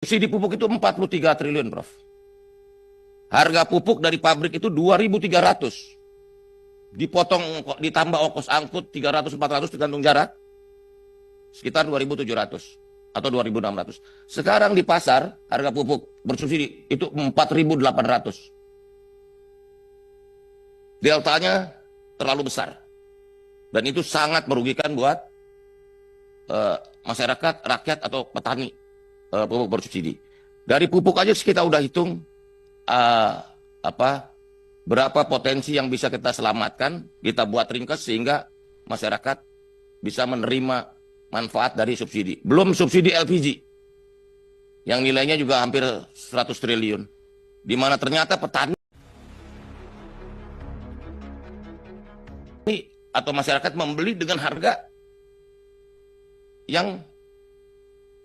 Subsidi pupuk itu 43 triliun, Prof. Harga pupuk dari pabrik itu 2.300. Dipotong, ditambah ongkos angkut 300-400 tergantung jarak. Sekitar 2.700 atau 2.600. Sekarang di pasar harga pupuk bersubsidi itu 4.800. Deltanya terlalu besar. Dan itu sangat merugikan buat masyarakat, rakyat atau petani pupuk bersubsidi. Dari pupuk aja kita udah hitung berapa potensi yang bisa kita selamatkan, kita buat ringkas sehingga masyarakat bisa menerima manfaat dari subsidi. Belum subsidi LPG yang nilainya juga hampir 100 triliun. Di mana ternyata petani atau masyarakat membeli dengan harga yang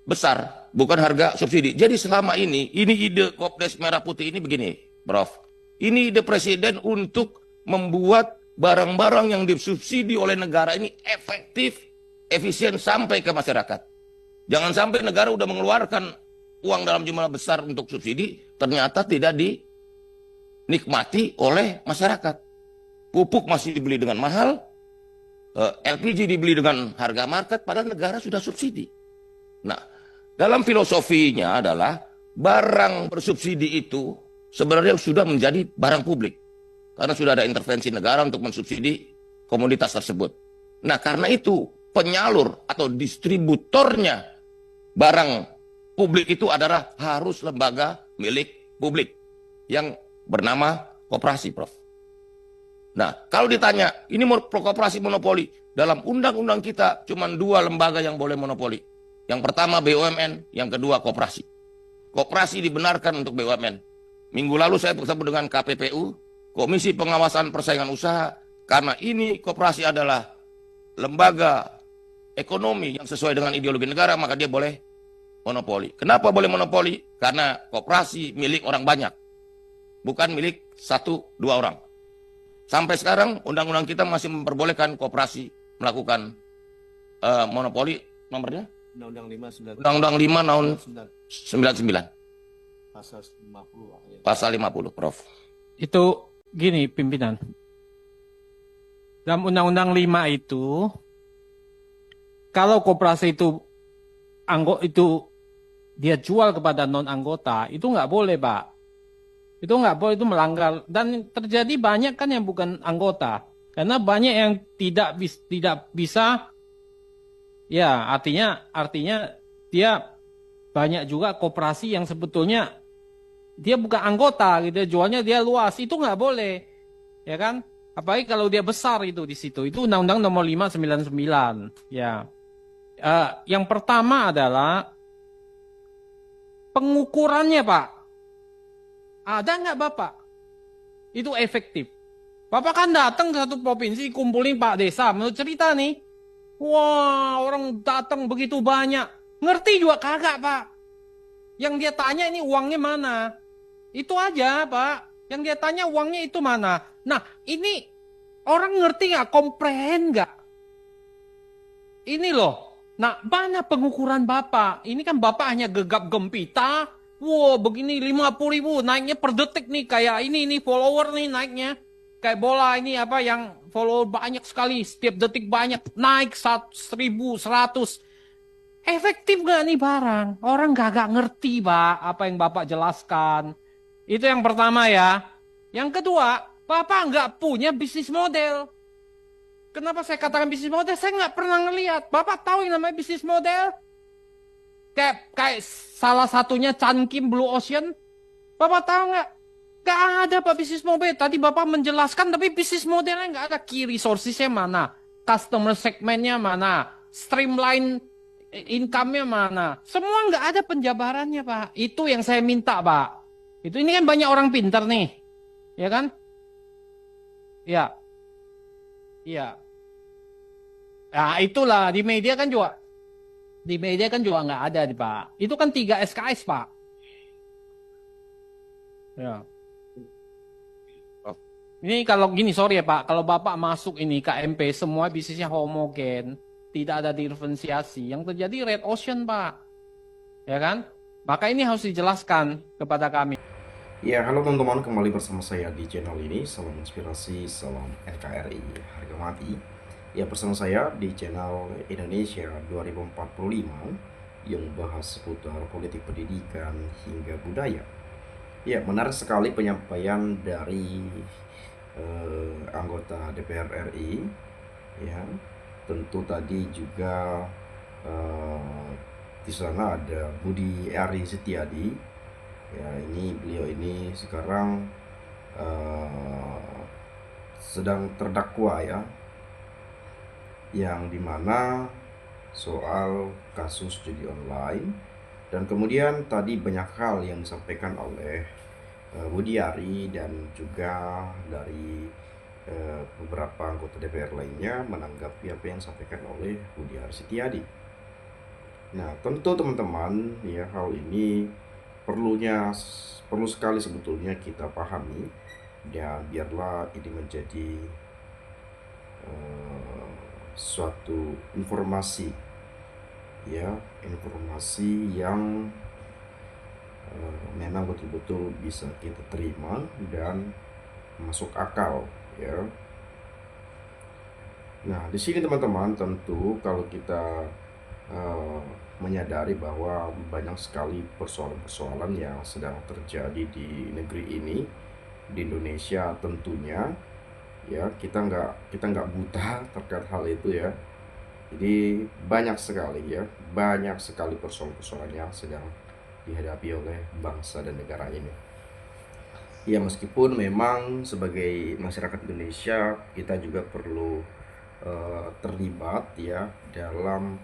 besar, bukan harga subsidi. Jadi selama ini ide Kopdes Merah Putih ini begini, Prof. Ini ide Presiden untuk membuat barang-barang yang disubsidi oleh negara ini efektif, efisien sampai ke masyarakat. Jangan sampai negara udah mengeluarkan uang dalam jumlah besar untuk subsidi, ternyata tidak dinikmati oleh masyarakat. Pupuk masih dibeli dengan mahal, LPG dibeli dengan harga market, padahal negara sudah subsidi. Nah, dalam filosofinya adalah barang bersubsidi itu sebenarnya sudah menjadi barang publik. Karena sudah ada intervensi negara untuk mensubsidi komoditas tersebut. Nah, karena itu penyalur atau distributornya barang publik itu adalah harus lembaga milik publik yang bernama koperasi, Prof. Nah, kalau ditanya, ini koperasi monopoli. Dalam undang-undang kita cuma 2 lembaga yang boleh monopoli. Yang pertama BUMN, yang kedua koperasi. Koperasi dibenarkan untuk BUMN. Minggu lalu saya bertemu dengan KPPU, Komisi Pengawasan Persaingan Usaha, karena ini koperasi adalah lembaga ekonomi yang sesuai dengan ideologi negara, maka dia boleh monopoli. Kenapa boleh monopoli? Karena koperasi milik orang banyak, bukan milik 1-2 orang. Sampai sekarang undang-undang kita masih memperbolehkan koperasi melakukan monopoli. Nomornya? Undang-undang 5 tahun 99. Pasal 50, Prof. Itu gini pimpinan. Dalam Undang-Undang 5 itu, kalau koperasi itu dia jual kepada non anggota, itu nggak boleh, Pak. Itu nggak boleh, itu melanggar. Dan terjadi banyak kan yang bukan anggota. Karena banyak yang tidak bisa, ya artinya dia banyak juga koperasi yang sebetulnya dia bukan anggota gitu, jualnya dia luas, itu nggak boleh, ya kan? Apalagi kalau dia besar itu di situ. Itu Undang-Undang Nomor 599, ya. Yang pertama adalah pengukurannya, Pak. Ada nggak Bapak? Itu efektif. Bapak kan datang ke satu provinsi, kumpulin Pak Desa, menurut cerita nih. Wah, orang datang begitu banyak. Ngerti juga kagak, Pak. Yang dia tanya ini uangnya mana? Itu aja, Pak. Yang dia tanya uangnya itu mana? Nah, ini orang ngerti nggak? Komprehen nggak? Ini loh. Nah, mana pengukuran Bapak? Ini kan Bapak hanya gegap gempita. Wow, begini 50.000 naiknya per detik nih. Kayak ini follower nih naiknya. Kayak bola ini apa yang follower banyak sekali. Setiap detik banyak. Naik 1.100. Efektif gak nih barang? Orang gak ngerti, Pak, apa yang Bapak jelaskan. Itu yang pertama ya. Yang kedua, Bapak nggak punya bisnis model. Kenapa saya katakan bisnis model? Saya nggak pernah ngelihat. Bapak tahu yang namanya bisnis model? Kayak salah satunya Chunkim Blue Ocean. Bapak tahu nggak? Nggak ada Pak bisnis model. Tadi Bapak menjelaskan, tapi bisnis modelnya nggak ada. Key resources-nya mana? Customer segmentnya mana? Streamline income-nya mana? Semua nggak ada penjabarannya, Pak. Itu yang saya minta, Pak. Itu ini kan banyak orang pintar nih. Ya kan? Ya. Iya. Nah, itulah di media kan juga. Di media kan juga nggak ada, Pak. Itu kan 3 SKS, Pak. Ya. Ini kalau gini, sorry ya Pak, kalau Bapak masuk ini KMP, semua bisnisnya homogen, tidak ada diferensiasi. Yang terjadi red ocean, Pak. Ya kan? Maka ini harus dijelaskan kepada kami. Ya, halo teman-teman, kembali bersama saya di channel ini. Salam inspirasi, salam NKRI, harga mati. Ya, bersama saya di channel Indonesia 2045 yang membahas seputar politik pendidikan hingga budaya. Ya, menarik sekali penyampaian dari anggota DPR RI. Ya, tentu tadi juga di sana ada Budi Ari Setiadi. Ya, beliau ini sekarang sedang terdakwa ya, yang dimana soal kasus judi online. Dan kemudian tadi banyak hal yang disampaikan oleh Budi Ari dan juga dari beberapa anggota DPR lainnya menanggapi apa yang disampaikan oleh Budi Ari Setiadi. Nah, tentu teman-teman ya, hal ini perlu sekali sebetulnya kita pahami, dan biarlah ini menjadi suatu informasi ya, informasi yang memang betul-betul bisa kita terima dan masuk akal ya. Nah, di sini teman-teman, tentu kalau kita menyadari bahwa banyak sekali persoalan-persoalan yang sedang terjadi di negeri ini, di Indonesia tentunya ya, kita nggak buta terkait hal itu ya. Jadi banyak sekali persoalan-persoalan yang sedang dihadapi oleh bangsa dan negara ini. Ya, meskipun memang sebagai masyarakat Indonesia kita juga perlu terlibat ya dalam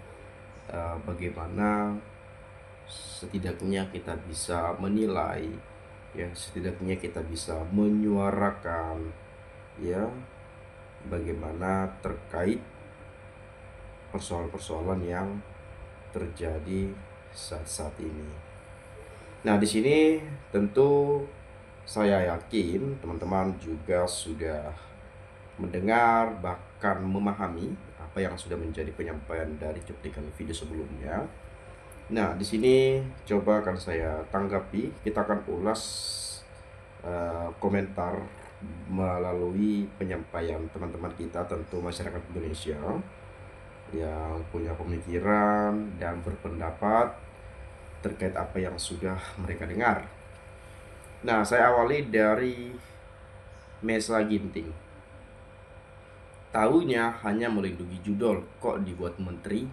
bagaimana setidaknya kita bisa menilai ya, setidaknya kita bisa menyuarakan ya, bagaimana terkait persoalan-persoalan yang terjadi saat ini. Nah, di sini tentu saya yakin teman-teman juga sudah mendengar bahkan memahami apa yang sudah menjadi penyampaian dari cuplikan video sebelumnya. Nah, di sini coba akan saya tanggapi, kita akan ulas komentar melalui penyampaian teman-teman kita, tentu masyarakat Indonesia yang punya pemikiran dan berpendapat terkait apa yang sudah mereka dengar. Nah, saya awali dari Mesa Ginting. Tahunya hanya melindungi judul, kok dibuat menteri?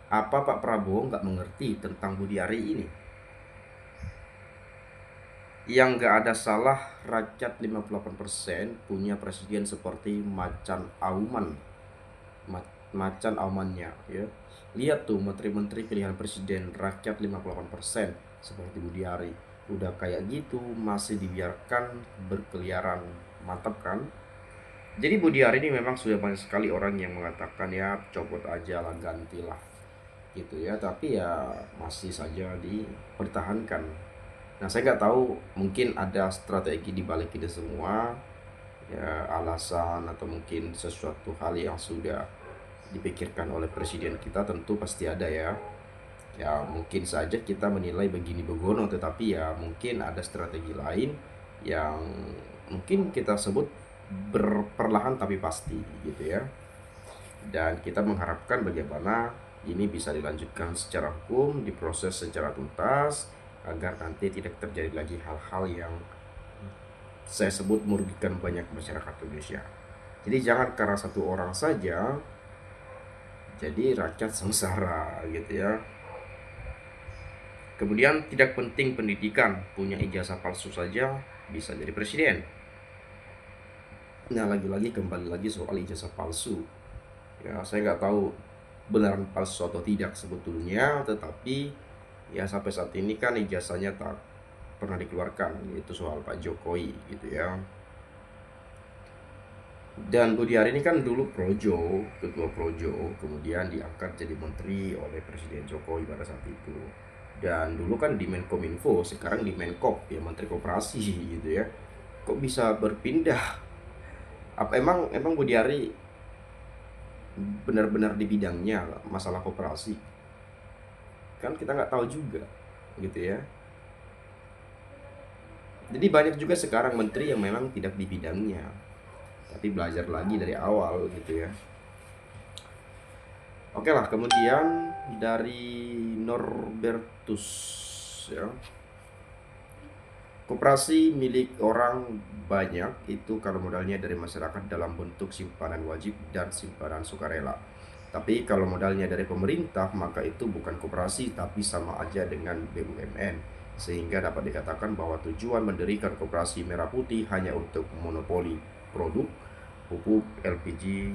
Apa Pak Prabowo nggak mengerti tentang Budi Ari ini? Yang nggak ada salah, rakyat 58% punya presiden seperti Macan Auman. Macan Aumannya ya. Lihat tuh, menteri-menteri pilihan presiden rakyat 58% seperti Budi Ari. Udah kayak gitu masih dibiarkan berkeliaran, mantap kan? Jadi Budi Ari ini memang sudah banyak sekali orang yang mengatakan ya copot aja lah, gantilah gitu ya, tapi ya masih saja dipertahankan. Nah, saya nggak tahu, mungkin ada strategi di balik itu semua ya, alasan atau mungkin sesuatu hal yang sudah dipikirkan oleh presiden kita, tentu pasti ada ya. Ya, mungkin saja kita menilai begini begono, tetapi ya mungkin ada strategi lain yang mungkin kita sebut perlahan tapi pasti gitu ya. Dan kita mengharapkan bagaimana ini bisa dilanjutkan secara hukum, diproses secara tuntas, agar nanti tidak terjadi lagi hal-hal yang saya sebut merugikan banyak masyarakat Indonesia. Jadi jangan karena satu orang saja jadi rakyat sengsara gitu ya. Kemudian tidak penting pendidikan, punya ijazah palsu saja bisa jadi presiden. Nah, lagi-lagi kembali lagi soal ijazah palsu ya, saya nggak tahu beneran palsu atau tidak sebetulnya, tetapi ya sampai saat ini kan ijazahnya tak pernah dikeluarkan, yaitu soal Pak Jokowi gitu ya. Dan Budi Ari ini kan dulu Projo, ketua Projo, kemudian diangkat jadi menteri oleh Presiden Jokowi pada saat itu. Dan dulu kan di Menkominfo, sekarang di Menkop ya, Menteri Koperasi gitu ya. Kok bisa berpindah? Apa emang Budi Ari benar-benar di bidangnya masalah koperasi? Kan kita nggak tahu juga. gitu ya. Jadi banyak juga sekarang menteri yang memang tidak di bidangnya, tapi belajar lagi dari awal gitu ya. Oke lah, kemudian dari Norbertus ya. Koperasi milik orang banyak itu kalau modalnya dari masyarakat dalam bentuk simpanan wajib dan simpanan sukarela. Tapi kalau modalnya dari pemerintah maka itu bukan koperasi tapi sama aja dengan BUMN. Sehingga dapat dikatakan bahwa tujuan mendirikan koperasi Merah Putih hanya untuk monopoli produk pupuk LPG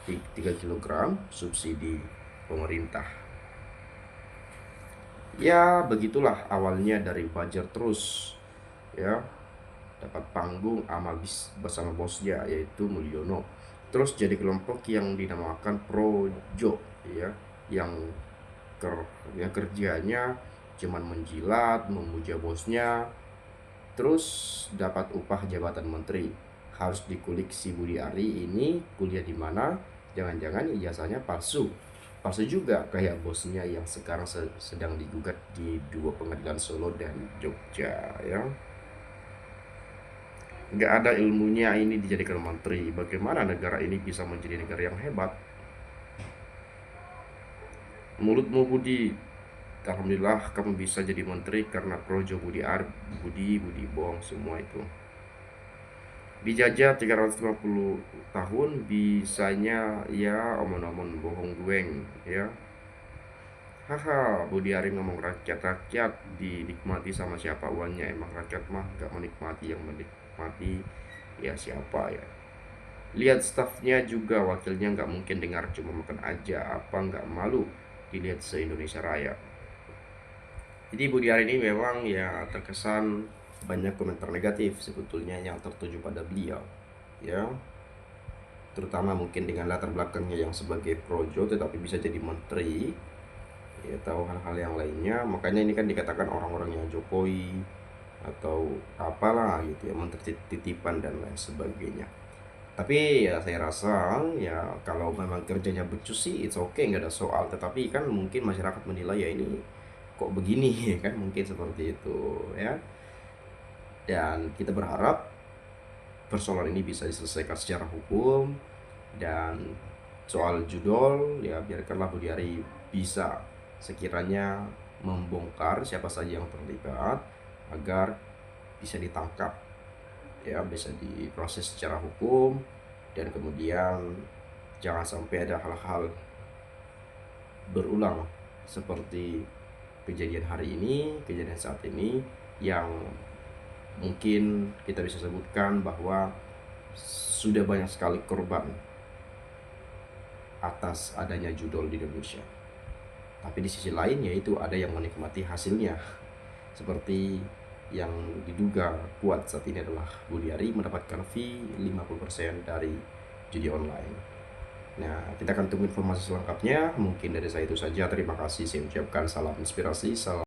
3 kg subsidi pemerintah. Ya begitulah awalnya dari buzzer terus ya, dapat panggung amal bersama bosnya yaitu Mulyono, terus jadi kelompok yang dinamakan Projo ya, yang kerjanya cuman menjilat, memuja bosnya, terus dapat upah jabatan menteri. Harus dikulik si Budi Ari ini kuliah di mana, jangan-jangan ijazahnya palsu juga kayak bosnya yang sekarang sedang digugat di 2 pengadilan Solo dan Jogja ya. Nggak ada ilmunya ini dijadikan menteri. Bagaimana negara ini bisa menjadi negara yang hebat? Mulutmu Budi, alhamdulillah kamu bisa jadi menteri karena Projo Budi Ar, Budi bohong semua itu. Dijajah 350 tahun bisanya ya omon-omon bohong dueng ya. Haha, Budi Ari ngomong rakyat dinikmati sama siapa uangnya, emang rakyat mah gak menikmati, yang menikmati ya siapa ya. Lihat stafnya juga, wakilnya nggak mungkin dengar cuma makan aja, apa nggak malu dilihat se-Indonesia Raya. Jadi Budi Ari ini memang ya terkesan banyak komentar negatif sebetulnya yang tertuju pada beliau ya, terutama mungkin dengan latar belakangnya yang sebagai projo tetapi bisa jadi menteri ya, tahu hal-hal yang lainnya. Makanya ini kan dikatakan orang-orangnya Jokowi atau apalah gitu ya, menteri titipan dan lain sebagainya. Tapi ya saya rasa ya kalau memang kerjanya becus sih it's okay, nggak ada soal. Tetapi kan mungkin masyarakat menilai ya ini kok begini kan, mungkin seperti itu ya. Dan kita berharap persoalan ini bisa diselesaikan secara hukum. Dan soal judul ya biarkanlah Budi Ari bisa sekiranya membongkar siapa saja yang terlibat agar bisa ditangkap ya, bisa diproses secara hukum, dan kemudian jangan sampai ada hal-hal berulang seperti kejadian hari ini, kejadian saat ini yang mungkin kita bisa sebutkan bahwa sudah banyak sekali korban atas adanya judul di Indonesia. Tapi di sisi lain yaitu ada yang menikmati hasilnya, seperti yang diduga kuat saat ini adalah Budi Ari mendapatkan fee 50% dari judi online. Nah, kita akan tunggu informasi selengkapnya. Mungkin dari saya itu saja. Terima kasih. Saya ucapkan salam inspirasi, salam